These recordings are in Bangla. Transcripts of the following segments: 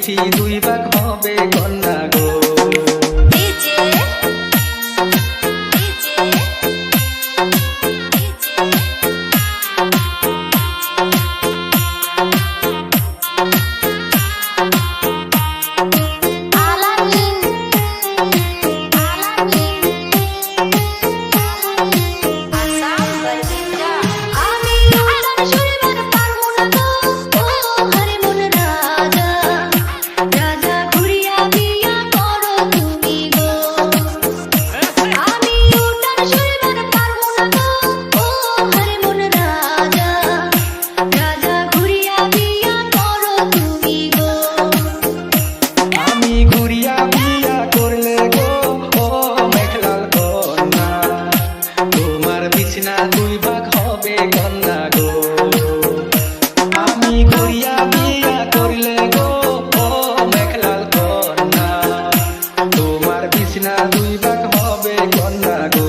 সিথি দুই ভাগ হবে কন্যা গো। দুই ভাগ হবে কন্যা গো। আমি ঘুরিয়া বিয়া করলে গো ও মেঘলাল কন্যা, তোমার বিছনা দুই ভাগ হবে কন্যা গো।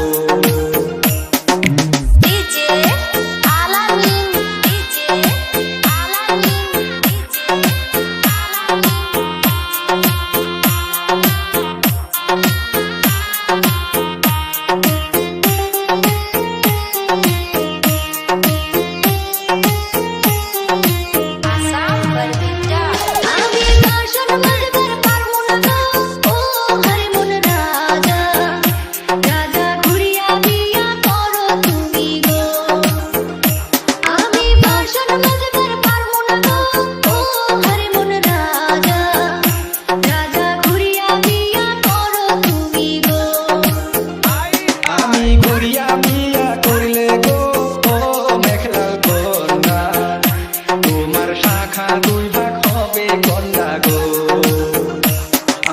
দুই ভাগ হবে কন্যা গো।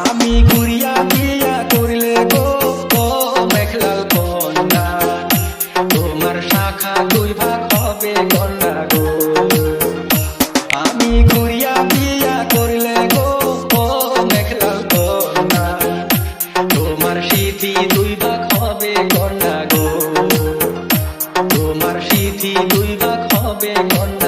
আমি ঘুরিয়া বিয়া করলে গো ও মেঘলাল কন্যা, তোমার শাখা দুই ভাগ হবে কন্যা গো। আমি ঘুরিয়া বিয়া করলে গো ও মেঘলাল কন্যা, তোমার সিথি দুই ভাগ হবে কন্যা গো। তোমার সিথি দুই ভাগ হবে কন্যা।